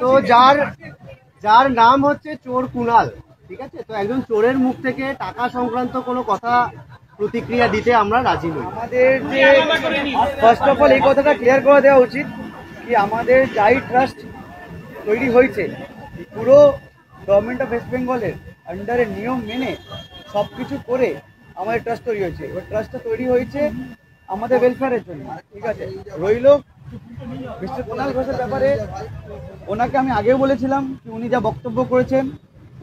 তো যার যার নাম হচ্ছে চোর কুনাল, ঠিক আছে? তো একজন চোরের মুখ থেকে টাকা সংক্রান্ত কোনো কথা প্রতিক্রিয়া দিতে আমরা রাজি নই। আমাদের যে ফার্স্ট অফ অল এই কথাটা ক্লিয়ার করে দেওয়া উচিত কি আমাদের যাই ট্রাস্ট তৈরি হয়েছে পুরো গভর্নমেন্ট অফ ওয়েস্ট বেঙ্গলের আন্ডারে নিয়ম মেনে সব কিছু করে আমাদের ট্রাস্ট তৈরি হয়েছে। এবার ট্রাস্টটা তৈরি হয়েছে আমাদের ওয়েলফেয়ারের জন্য, ঠিক আছে? রইল মিস্টার কুনাল ঘোষের ব্যাপারে, ওনাকে আমি আগেও বলেছিলাম কি উনি যা বক্তব্য করেছেন,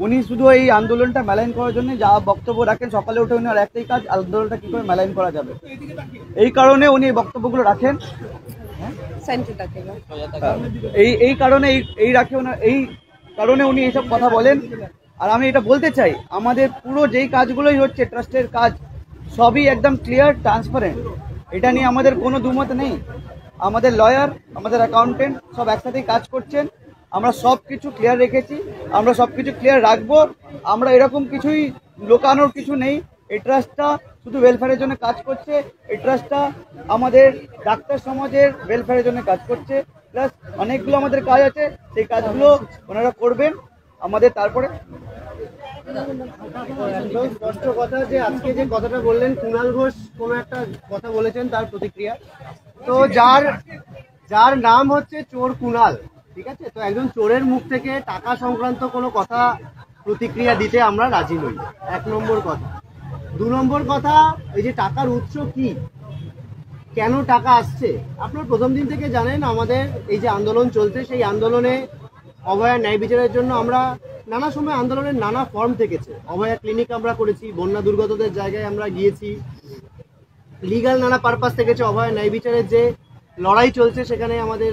উনি শুধু এই আন্দোলনটা মেলাইন করার জন্য যা বক্তব্য রাখেন, সকালে উঠে উনি আর একটাই কাজ, আন্দোলনটা কী করে মেলাইন করা যাবে, এই কারণে উনি এই বক্তব্যগুলো রাখেন। এই কারণে এই রাখে এই কারণে উনি এইসব কথা বলেন। আর আমি এটা বলতে চাই আমাদের পুরো যেই কাজগুলোই হচ্ছে ট্রাস্টের কাজ সবই একদম ক্লিয়ার ট্রান্সপারেন্ট, এটা নিয়ে আমাদের কোনো দুমত নেই। আমাদের লয়ার, আমাদের অ্যাকাউন্টেন্ট সব একসাথেই কাজ করছেন, আমরা সব কিছু ক্লিয়ার রেখেছি, আমরা সব কিছু ক্লিয়ার রাখবো। আমরা এরকম কিছুই লোকানোর কিছু নেই। এই ট্রাস্টটা শুধু ওয়েলফেয়ারের জন্য কাজ করছে, এই ট্রাস্টটা আমাদের ডাক্তার সমাজের ওয়েলফেয়ারের জন্য কাজ করছে, প্লাস অনেকগুলো আমাদের কাজ আছে, সেই কাজগুলো ওনারা করবেন আমাদের। তারপরে একদম স্পষ্ট কথা যে আজকে যে কথাটা বললেন কুনাল ঘোষ কোনো একটা কথা বলেছেন তার প্রতিক্রিয়া। তো যার নাম হচ্ছে চোর কুনাল, ঠিক আছে? তো একজন চোরের মুখ থেকে টাকা সংক্রান্ত কোনো কথা প্রতিক্রিয়া দিতে আমরা রাজি নই, এক নম্বর কথা। দু নম্বর কথা, এই যে টাকার উৎস কি, কেন টাকা আসছে, আপনারা প্রথম দিন থেকে জানেন আমাদের এই যে আন্দোলন চলছে, সেই আন্দোলনে অভয়া ন্যায় বিচারের জন্য আমরা নানা সময় আন্দোলনের নানা ফর্ম থেকেছে। অভয়া ক্লিনিক আমরা করেছি, বন্যা দুর্গতদের জায়গায় আমরা গিয়েছি, লিগাল নানা পারপাস থেকেছে। অভয়া ন্যায় বিচারের যে লড়াই চলছে সেখানে আমাদের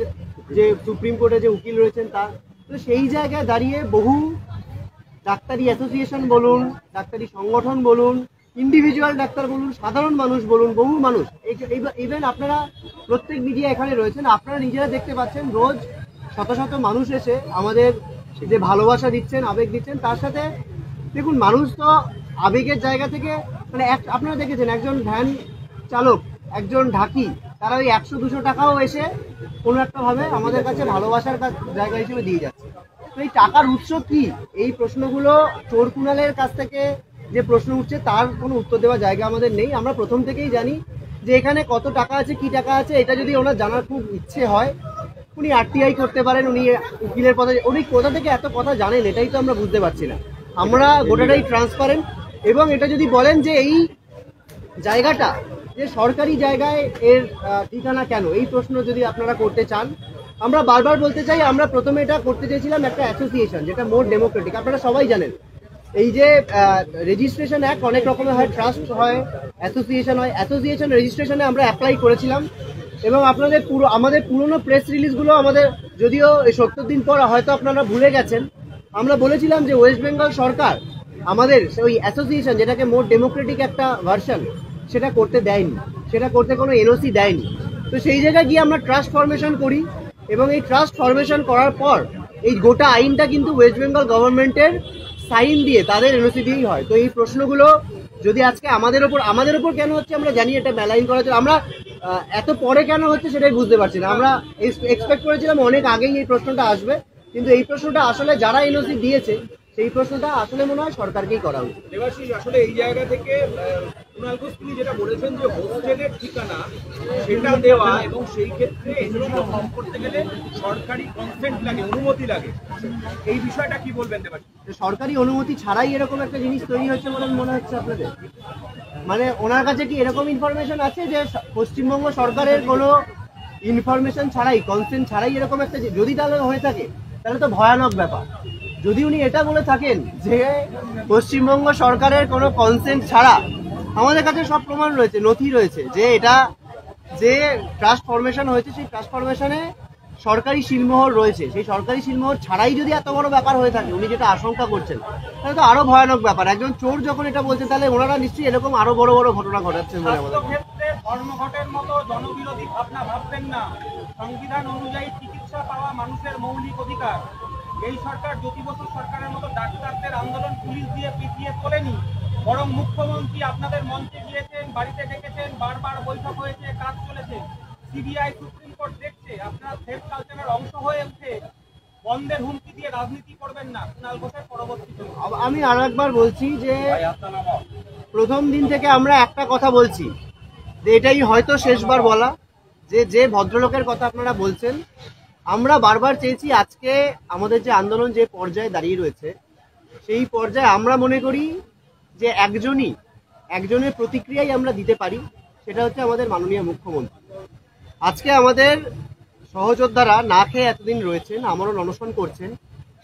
যে সুপ্রিম কোর্টে যে উকিল রয়েছেন তার, তো সেই জায়গায় দাঁড়িয়ে বহু ডাক্তারি অ্যাসোসিয়েশন বলুন, ডাক্তারি সংগঠন বলুন, ইন্ডিভিজুয়াল ডাক্তার বলুন, সাধারণ মানুষ বলুন, বহু মানুষ, ইভেন আপনারা প্রত্যেক মিডিয়া এখানে রয়েছেন, আপনারা নিজেরা দেখতে পাচ্ছেন রোজ শত শত মানুষ এসে আমাদের যে ভালোবাসা দিচ্ছেন, আবেগ দিচ্ছেন। তার সাথে দেখুন মানুষ তো আবেগের জায়গা থেকে, মানে আপনারা দেখেছেন একজন ভ্যান চালক, একজন ঢাকি, তারা ওই 100-200 টাকাও এসে কোনো একটা ভাবে আমাদের কাছে ভালোবাসার জায়গা হিসেবে দিয়ে যাচ্ছে। তো এই টাকার উৎস কি, এই প্রশ্নগুলো চোর কুনালের কাছ থেকে যে প্রশ্ন উঠছে তার কোনো উত্তর দেওয়ার জায়গা আমাদের নেই। আমরা প্রথম থেকেই জানি যে এখানে কত টাকা আছে, কি টাকা আছে, এটা যদি ওনার জানার খুব ইচ্ছে হয় উনি আরটিআই করতে পারেন, উনি উকিলের পদে, উনি কোথা থেকে এত কথা জানেন এটাই তো আমরা বুঝতে পারছি না। আমরা গোটাটাই ট্রান্সপারেন্ট, এবং এটা যদি বলেন যে এই জায়গাটা যে সরকারি জায়গায় এর ঠিকানা কেন, এই প্রশ্ন যদি আপনারা করতে চান, আমরা বারবার বলতে চাই আমরা প্রথমে এটা করতে চেয়েছিলাম একটা অ্যাসোসিয়েশন যেটা মোর ডেমোক্রেটিক। আপনারা সবাই জানেন এই যে রেজিস্ট্রেশন অ্যাক্ট অনেক রকমের হয়, ট্রাস্ট হয়, অ্যাসোসিয়েশন হয়। অ্যাসোসিয়েশন রেজিস্ট্রেশনে আমরা অ্যাপ্লাই করেছিলাম, এবং আপনাদের আমাদের পুরনো প্রেস রিলিজগুলো আমাদের, যদিও এই 70 দিন পর হয়তো আপনারা ভুলে গেছেন, আমরা বলেছিলাম যে ওয়েস্ট বেঙ্গল সরকার আমাদের ওই অ্যাসোসিয়েশন যেটাকে মোর ডেমোক্রেটিক একটা ভার্সন সেটা করতে দেয়নি, সেটা করতে কোনো এনওসি দেয়নি। তো সেই জায়গায় গিয়ে আমরা ট্রাস্ট ফরমেশন করি, এবং এই ট্রাস্ট ফরমেশন করার পর এই গোটা আইনটা কিন্তু ওয়েস্ট বেঙ্গল গভর্নমেন্টের সাইন দিয়ে তাদের এনওসি দিয়েই হয়। তো এই প্রশ্নগুলো যদি আজকে আমাদের ওপর কেন হচ্ছে আমরা জানি, এটা মেলাইন করা হচ্ছে, আমরা এত পরে কেন হচ্ছে সেটাই বুঝতে পারছি না। আমরা এক্সপেক্ট করেছিলাম অনেক আগেই এই প্রশ্নটা আসবে, কিন্তু এই প্রশ্নটা আসলে যারা এনওসি দিয়েছে সেই প্রশ্নটা আসলে মনে হয় সরকারকেই করা উচিত। দেবাশিস, আসলে এই জায়গা থেকে কুনাল ঘোষ তিনি যেটা বলেছেন যে হোস্টেলের ঠিকানা সেটা দেওয়া, এবং সেই ক্ষেত্রে এগুলো ফর্ম করতে গেলে সরকারি কনসেন্ট লাগে, অনুমতি লাগে, এই বিষয়টা কি বলবেন দেবাশিস? সরকারি অনুমতি ছাড়াই এরকম একটা জিনিস তৈরি হচ্ছে বলে মনে হচ্ছে আপনাদের? মানে ওনার কাছে কি এরকম ইনফরমেশন আছে যে পশ্চিমবঙ্গ সরকারের কোনো ইনফরমেশন ছাড়াই, কনসেন্ট ছাড়াই এরকম একটা, যদি তাহলে হয়ে থাকে তাহলে তো ভয়ানক ব্যাপার। যদি উনি এটা বলে থাকেন যে পশ্চিমবঙ্গ সরকারের কোনো কনসেন্ট ছাড়া, আমাদের কাছে সব প্রমাণ রয়েছে, নথি রয়েছে যে এটা যে ট্রাস্ট ফরমেশন হয়েছে সেই ট্রাস্ট ফরমেশনে সরকারি সিলমোহর রয়েছে, সেই সরকারি সিলমোহর ছাড়াই যদি এত বড় ব্যাপার হয়ে থাকে, উনি যেটা আশঙ্কা করছেন, তাহলে তো আরো ভয়ানক ব্যাপার। একজন চোর যখন এটা বলছে তাহলে ওনারা নিশ্চয়ই এরকম আরো বড় বড় ঘটনা ঘটাচ্ছেন বলে আমাদের ক্ষেত্রে ধর্মঘটের মতো জনবিরোধী ভাবনা ভাববেন না। সংবিধান অনুযায়ী চিকিৎসা পাওয়া মানুষের মৌলিক অধিকার। এই সরকার জ্যোতি বসু সরকারের মতো ডাক্তারদের আন্দোলন পুলিশ দিয়ে পিটিয়ে তোলেনি, বরং মুখ্যমন্ত্রী আপনাদের মঞ্চে গিয়েছেন, বাড়িতে ডেকেছেন, বারবার বৈঠক হয়েছে, কাজ চলেছে, সিবিআই সুপ্রিম কোর্ট দেখছে, আপনারা সেফ কালচারের অংশ হয়ে উঠে বন্ধের হুমকি দিয়ে রাজনীতি করবেন না কুণাল ঘোষের পরবর্তীতে। আমি আর একবার বলছি যে প্রথম দিন থেকে আমরা একটা কথা বলছি যে এটাই হয়তো শেষবার বলা, যে যে ভদ্রলোকের কথা আপনারা বলছেন, আমরা বারবার চেয়েছি আজকে আমাদের যে আন্দোলন যে পর্যায়ে দাঁড়িয়ে রয়েছে সেই পর্যায়ে আমরা মনে করি যে একজনের প্রতিক্রিয়াই আমরা দিতে পারি, সেটা হচ্ছে আমাদের মাননীয় মুখ্যমন্ত্রী। আজকে আমাদের সহযোদ্ধারা না খেয়ে এতদিন রয়েছেন, আমারও অনশন করছেন,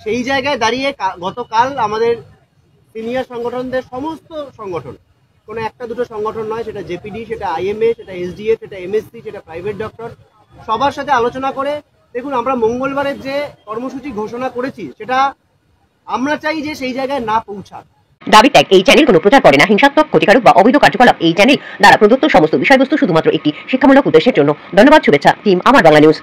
সেই জায়গায় দাঁড়িয়ে গতকাল আমাদের সিনিয়র সংগঠনদের সমস্ত সংগঠন, কোনো একটা দুটো সংগঠন নয়, সেটা জেপিডি, সেটা আইএমএ, সেটা এসডিএফ, সেটা এমএসসি, সেটা প্রাইভেট ডক্টর, সবার সাথে আলোচনা করে দেখুন আমরা মঙ্গলবারের যে কর্মসূচি ঘোষণা করেছি সেটা আমরা চাই যে সেই জায়গায় না পৌঁছাক। দাবি ত্যাগ। এই চ্যানেল কোনো প্রচার করে না হিংসাত্মক, ক্ষতিকারক বা অবৈধ কার্যকলাপ। এই চ্যানেল দ্বারা প্রদত্ত সমস্ত বিষয়বস্তু শুধুমাত্র একটি শিক্ষামূলক উদ্দেশ্যের জন্য। ধন্যবাদ। শুভেচ্ছা টিম আমার বাংলা নিউজ।